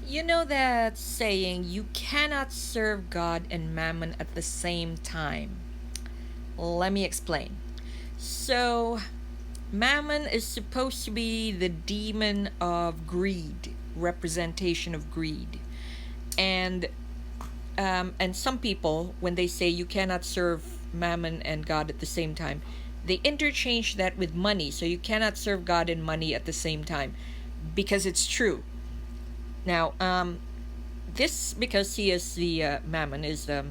You know that saying, you cannot serve God and Mammon at the same time. Let me explain. So, Mammon is supposed to be the demon of greed, representation of greed. And and some people, when they say you cannot serve Mammon and God at the same time, they interchange that with money. So you cannot serve God and money at the same time, because it's true. Now, this, because he is the Mammon is the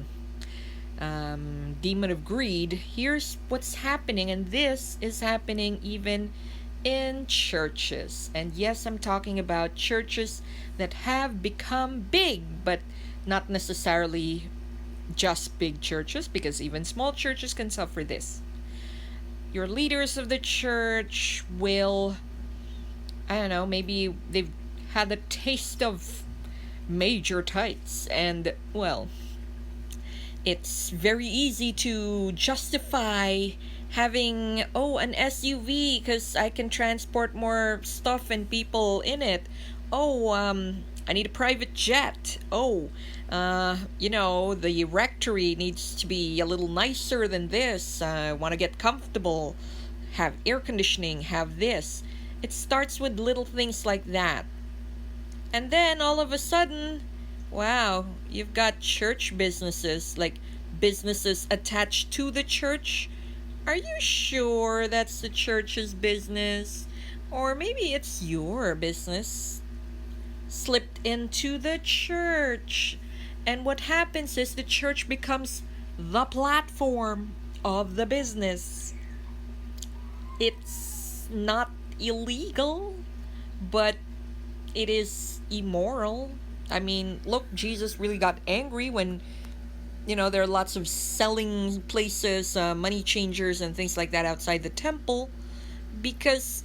demon of greed. Here's what's happening, and this is happening even in churches. And yes, I'm talking about churches that have become big, but not necessarily just big churches, because even small churches can suffer this. Your leaders of the church will, I don't know, maybe they've had a taste of major tights, and well, it's very easy to justify having, oh, an SUV because I can transport more stuff and people in it. Oh, I need a private jet. Oh, the rectory needs to be a little nicer than this. I want to get comfortable, have air conditioning, have this. It starts with little things like that. And then all of a sudden, wow, you've got church businesses, like businesses attached to the church. Are you sure that's the church's business? Or maybe it's your business slipped into the church. And what happens is the church becomes the platform of the business. It's not illegal, but it is immoral. I mean, look, Jesus really got angry when, there are lots of selling places, money changers, and things like that outside the temple, because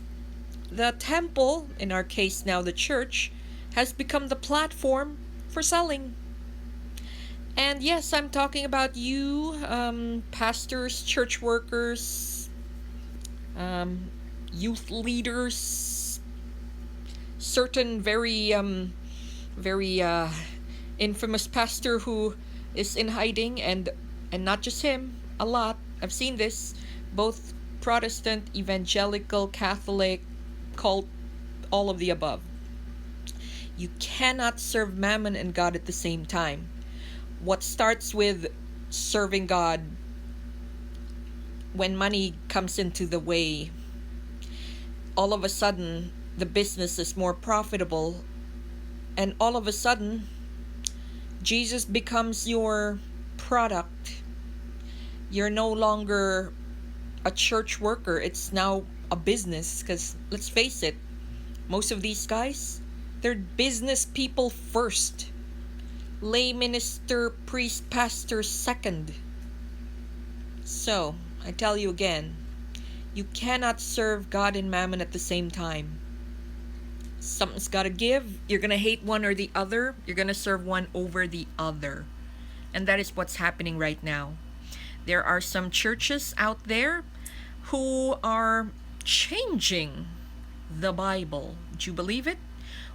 the temple, in our case now the church, has become the platform for selling. And yes, I'm talking about you, pastors, church workers, youth leaders, certain very infamous pastor who is in hiding, and not just him, a lot. I've seen this, both Protestant, evangelical, Catholic, cult, all of the above. You cannot serve Mammon and God at the same time. What starts with serving God, when money comes into the way, all of a sudden the business is more profitable, and all of a sudden Jesus becomes your product. You're no longer a church worker, it's now a business. Because let's face it, most of these guys, they're business people first, lay minister, priest, pastor second. So I tell you again, you cannot serve God and Mammon at the same time. Something's got to give. You're going to hate one or the other. You're going to serve one over the other. And that is what's happening right now. There are some churches out there who are changing the Bible. Do you believe it?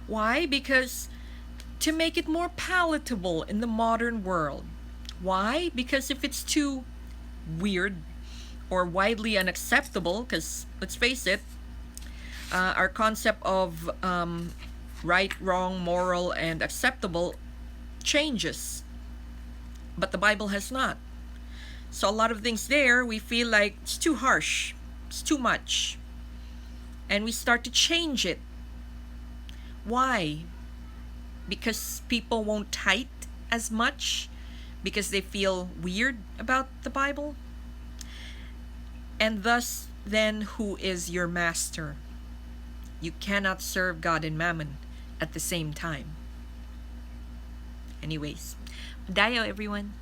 Why? Because to make it more palatable in the modern world. Why? Because if it's too weird or widely unacceptable, because let's face it, our concept of right, wrong, moral, and acceptable changes. But the Bible has not. So a lot of things there, we feel like it's too harsh, it's too much. And we start to change it. Why? Because people won't tithe as much? Because they feel weird about the Bible? And thus, then, who is your master? You cannot serve God and Mammon at the same time. Anyways, dayo everyone.